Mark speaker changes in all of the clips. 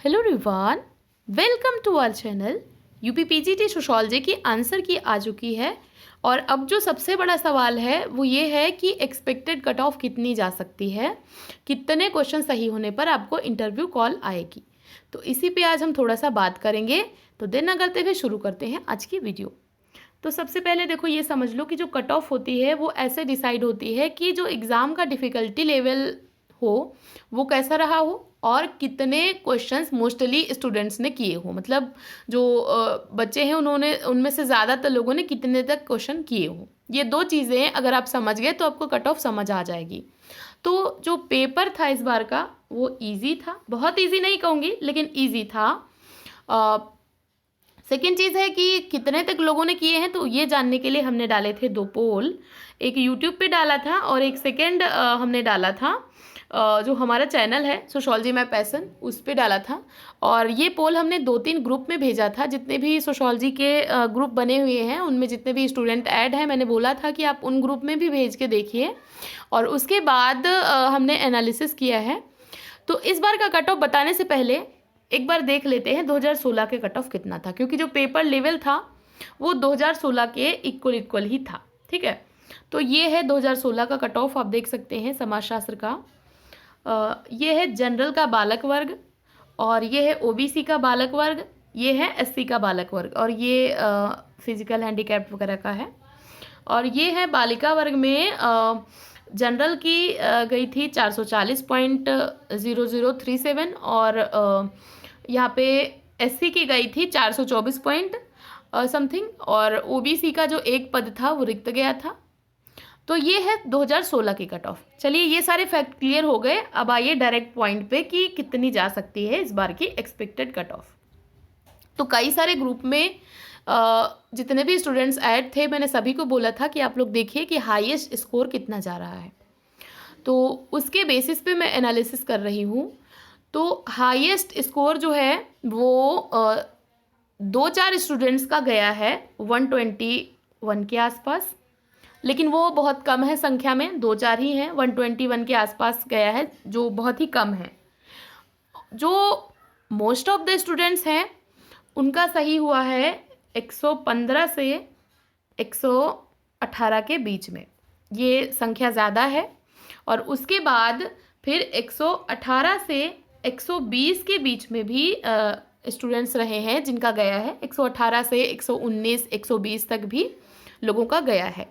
Speaker 1: Hello everyone, welcome to our channel. UPPGT sociology की answer key आ चुकी है और अब जो सबसे बड़ा सवाल है वो ये है कि एक्सपेक्टेड कट ऑफ कितनी जा सकती है, कितने क्वेश्चन सही होने पर आपको इंटरव्यू कॉल आएगी। तो इसी पे आज हम थोड़ा सा बात करेंगे। तो देर ना करते हुए शुरू करते हैं आज की वीडियो। तो सबसे पहले देखो ये समझ लो कि जो कट ऑफ होती है वो ऐसे डिसाइड होती है कि जो एग्ज़ाम का डिफ़िकल्टी लेवल हो वो कैसा रहा हो और कितने क्वेश्चंस मोस्टली स्टूडेंट्स ने किए हो। मतलब जो बच्चे हैं उन्होंने उनमें से ज़्यादातर लोगों ने कितने तक क्वेश्चन किए हो। ये दो चीज़ें अगर आप समझ गए तो आपको कट ऑफ समझ आ जाएगी। तो जो पेपर था इस बार का वो इजी था, बहुत इजी नहीं कहूँगी लेकिन इजी था। सेकेंड चीज़ है कि कितने तक लोगों ने किए हैं, तो ये जानने के लिए हमने डाले थे दो पोल। एक यूट्यूब पे डाला था और एक सेकेंड हमने डाला था जो हमारा चैनल है सोशियोलॉजी माय पैशन उस पे डाला था। और ये पोल हमने 2-3 ग्रुप में भेजा था। जितने भी सोशियोलॉजी के ग्रुप बने हुए हैं उनमें जितने भी स्टूडेंट ऐड हैं, मैंने बोला था कि आप उन ग्रुप में भी भेज के देखिए और उसके बाद हमने एनालिसिस किया है। तो इस बार का कट ऑफ बताने से पहले एक बार देख लेते हैं 2016 के कट ऑफ कितना था, क्योंकि जो पेपर लेवल था वो 2016 के इक्वल ही था। ठीक है, तो ये है 2016 का कट ऑफ, आप देख सकते हैं समाजशास्त्र का। ये है जनरल का बालक वर्ग और ये है ओबीसी का बालक वर्ग, ये है एससी का बालक वर्ग और ये फिजिकल हैंडीकैप वगैरह का है। और ये है बालिका वर्ग में जनरल की गई थी 440.0037 और यहाँ पे एससी की गई थी 424 पॉइंट समथिंग और ओबीसी का जो एक पद था वो रिक्त गया था। तो ये है 2016 की कट ऑफ। चलिए ये सारे फैक्ट क्लियर हो गए, अब आइए डायरेक्ट पॉइंट पे कि कितनी जा सकती है इस बार की एक्सपेक्टेड कट ऑफ। तो कई सारे ग्रुप में जितने भी स्टूडेंट्स ऐड थे मैंने सभी को बोला था कि आप लोग देखिए कि हाईएस्ट स्कोर कितना जा रहा है। तो उसके बेसिस पे मैं एनालिसिस कर रही हूँ। तो हाईएस्ट स्कोर जो है वो 2-4 स्टूडेंट्स का गया है 121 के आसपास, लेकिन वो बहुत कम है संख्या में, 2-4 ही हैं। 121 के आसपास गया है जो बहुत ही कम है। जो मोस्ट ऑफ द स्टूडेंट्स हैं उनका सही हुआ है 115 से 118 के बीच में, ये संख्या ज़्यादा है। और उसके बाद फिर 118 से 120 के बीच में भी स्टूडेंट्स रहे हैं जिनका गया है। 118 से 119 120 तक भी लोगों का गया है,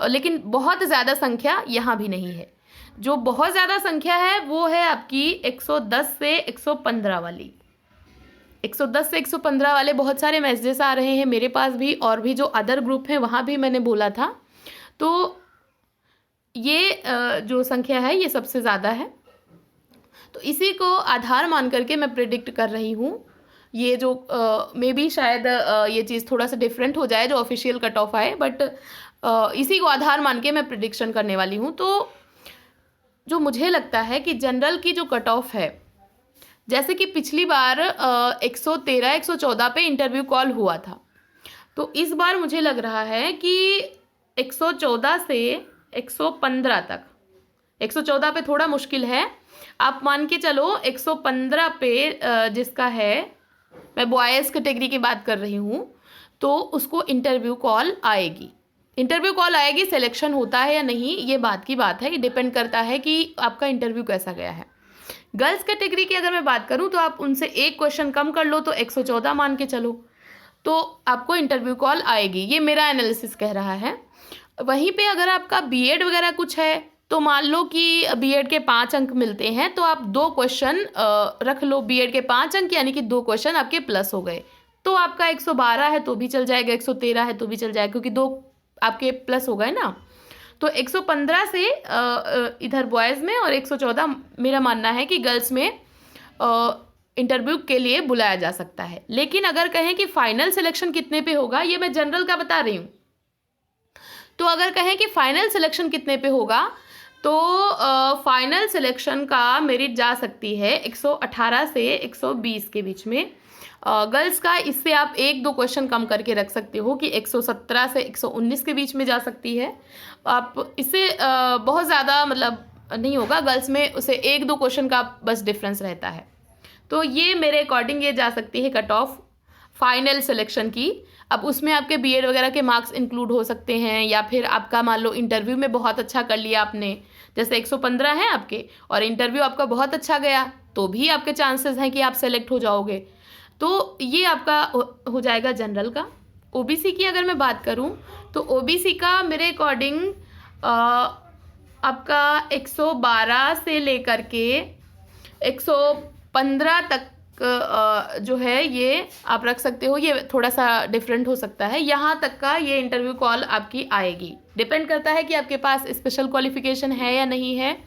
Speaker 1: लेकिन बहुत ज़्यादा संख्या यहाँ भी नहीं है। जो बहुत ज़्यादा संख्या है वो है आपकी 110 से 115 वाली। 110 से 115 वाले बहुत सारे मैसेजेस आ रहे हैं मेरे पास भी, और भी जो अदर ग्रुप हैं वहाँ भी मैंने बोला था। तो ये जो संख्या है ये सबसे ज़्यादा है। तो इसी को आधार मान करके मैं प्रिडिक्ट कर रही हूँ। ये जो मे बी शायद ये चीज़ थोड़ा सा डिफरेंट हो जाए जो ऑफिशियल कट ऑफ आए, बट इसी को आधार मान के मैं प्रिडिक्शन करने वाली हूँ। तो जो मुझे लगता है कि जनरल की जो कट ऑफ है, जैसे कि पिछली बार 113 114 पे इंटरव्यू कॉल हुआ था, तो इस बार मुझे लग रहा है कि 114 से 115 तक। 114 पे थोड़ा मुश्किल है, आप मान के चलो 115 पे जिसका है, मैं बॉयज़ कैटेगरी की बात कर रही हूँ, तो उसको इंटरव्यू कॉल आएगी। इंटरव्यू कॉल आएगी, सिलेक्शन होता है या नहीं ये बात की बात है, ये डिपेंड करता है कि आपका इंटरव्यू कैसा गया है। गर्ल्स कैटेगरी की अगर मैं बात करूं तो आप उनसे एक क्वेश्चन कम कर लो तो 114 मान के चलो, तो आपको इंटरव्यू कॉल आएगी, ये मेरा एनालिसिस कह रहा है। वहीं पे अगर आपका बीएड वगैरह कुछ है तो मान लो कि बीएड के 5 अंक मिलते हैं, तो आप 2 क्वेश्चन रख लो, बीएड के 5 अंक यानी कि 2 क्वेश्चन आपके प्लस हो गए, तो आपका 112 है तो भी चल जाएगा, 113 है तो भी चल जाएगा, क्योंकि 2 आपके प्लस हो गए ना। तो 115 से इधर बॉयज़ में और 114 मेरा मानना है कि गर्ल्स में इंटरव्यू के लिए बुलाया जा सकता है। लेकिन अगर कहें कि फाइनल सिलेक्शन कितने पे होगा, ये मैं जनरल का बता रही हूँ, तो अगर कहें कि फाइनल सिलेक्शन कितने पे होगा तो फाइनल सिलेक्शन का मेरिट जा सकती है 118 से 120 के बीच में। गर्ल्स का इससे आप 1-2 क्वेश्चन कम करके रख सकते हो कि 117 से 119 के बीच में जा सकती है। आप इससे बहुत ज़्यादा मतलब नहीं होगा, गर्ल्स में उसे 1-2 क्वेश्चन का बस डिफरेंस रहता है। तो ये मेरे अकॉर्डिंग ये जा सकती है कट ऑफ फाइनल सिलेक्शन की। अब उसमें आपके बीएड वगैरह के मार्क्स इंक्लूड हो सकते हैं, या फिर आपका मान लो इंटरव्यू में बहुत अच्छा कर लिया आपने, जैसे 115 हैं आपके और इंटरव्यू आपका बहुत अच्छा गया, तो भी आपके चांसेस हैं कि आप सेलेक्ट हो जाओगे। तो ये आपका हो जाएगा जनरल का। ओबीसी की अगर मैं बात करूं तो ओबीसी का मेरे अकॉर्डिंग आपका 112 से लेकर के 115 तक जो है ये आप रख सकते हो। ये थोड़ा सा डिफरेंट हो सकता है, यहाँ तक का ये इंटरव्यू कॉल आपकी आएगी। डिपेंड करता है कि आपके पास स्पेशल क्वालिफिकेशन है या नहीं है,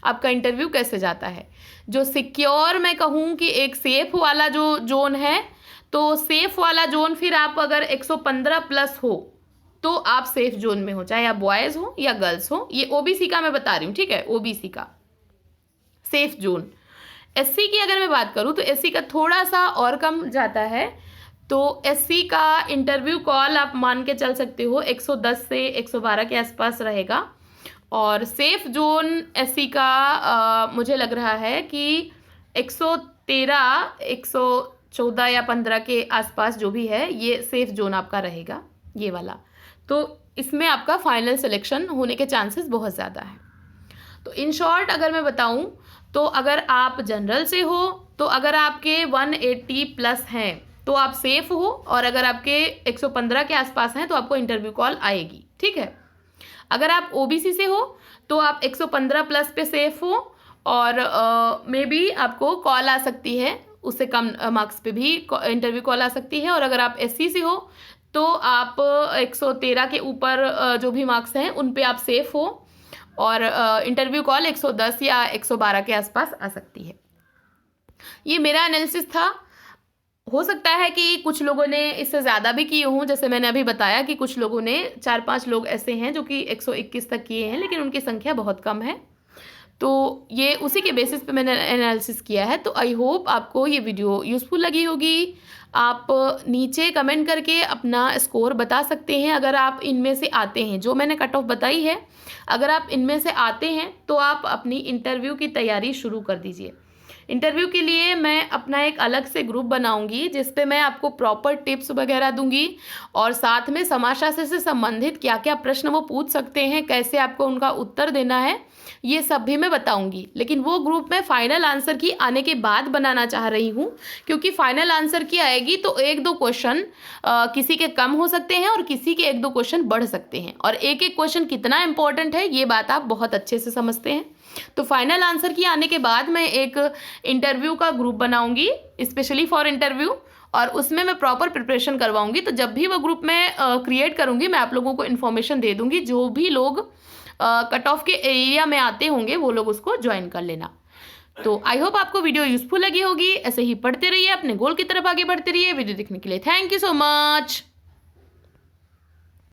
Speaker 1: आपका इंटरव्यू कैसे जाता है। जो सिक्योर मैं कहूँ कि एक सेफ वाला जो जोन है, तो सेफ वाला जोन फिर आप अगर 115 प्लस हो तो आप सेफ जोन में हो, चाहे आप बॉयज़ हो या गर्ल्स हो। ये ओबीसी का मैं बता रही हूँ, ठीक है, ओबीसी का सेफ जोन। एससी की अगर मैं बात करूँ तो एससी का थोड़ा सा और कम जाता है। तो एससी का इंटरव्यू कॉल आप मान के चल सकते हो 110 से 112 के आसपास रहेगा। और सेफ जोन एससी का मुझे लग रहा है कि 113, 114 या 15 के आसपास जो भी है, ये सेफ जोन आपका रहेगा ये वाला। तो इसमें आपका फाइनल सिलेक्शन होने के चांसेस बहुत ज़्यादा हैं। तो इन शॉर्ट अगर मैं बताऊं तो अगर आप जनरल से हो तो अगर आपके 180 प्लस हैं तो आप सेफ हो, और अगर आपके 115 के आसपास हैं तो आपको इंटरव्यू कॉल आएगी, ठीक है। अगर आप ओबीसी से हो तो आप 115 प्लस पे सेफ हो, और मे बी आपको कॉल आ सकती है, उससे कम मार्क्स पे भी इंटरव्यू कॉल आ सकती है। और अगर आप एससी से हो तो आप 113 के ऊपर जो भी मार्क्स हैं उन पे आप सेफ हो, और इंटरव्यू कॉल 110 या 112 के आसपास आ सकती है। ये मेरा एनालिसिस था। हो सकता है कि कुछ लोगों ने इससे ज़्यादा भी किए हों, जैसे मैंने अभी बताया कि कुछ लोगों ने 4-5 लोग ऐसे हैं जो कि 121 तक किए हैं, लेकिन उनकी संख्या बहुत कम है। तो ये उसी के बेसिस पे मैंने एनालिसिस किया है। तो आई होप आपको ये वीडियो यूज़फुल लगी होगी। आप नीचे कमेंट करके अपना स्कोर बता सकते हैं अगर आप इनमें से आते हैं, जो मैंने कट ऑफ बताई है। अगर आप इनमें से आते हैं तो आप अपनी इंटरव्यू की तैयारी शुरू कर दीजिए। इंटरव्यू के लिए मैं अपना एक अलग से ग्रुप बनाऊंगी जिस पे मैं आपको प्रॉपर टिप्स वगैरह दूंगी, और साथ में समाजशास्त्र से संबंधित क्या क्या प्रश्न वो पूछ सकते हैं, कैसे आपको उनका उत्तर देना है, ये सब भी मैं बताऊंगी। लेकिन वो ग्रुप मैं फाइनल आंसर की आने के बाद बनाना चाह रही हूँ, क्योंकि फाइनल आंसर की आएगी तो 1-2 क्वेश्चन किसी के कम हो सकते हैं और किसी के 1-2 क्वेश्चन बढ़ सकते हैं, और एक एक क्वेश्चन कितना इंपॉर्टेंट है ये बात आप बहुत अच्छे से समझते हैं। तो फाइनल आंसर की आने के बाद मैं एक इंटरव्यू का ग्रुप बनाऊंगी स्पेशली फॉर इंटरव्यू, और उसमें मैं प्रॉपर प्रिपरेशन करवाऊंगी। तो जब भी वो ग्रुप मैं क्रिएट करूंगी मैं आप लोगों को इन्फॉर्मेशन दे दूंगी। जो भी लोग कट ऑफ के एरिया में आते होंगे वो लोग उसको ज्वाइन कर लेना। तो आई होप आपको वीडियो यूजफुल लगी होगी। ऐसे ही पढ़ते रहिए, अपने गोल की तरफ आगे बढ़ते रहिए। वीडियो देखने के लिए थैंक यू सो मच।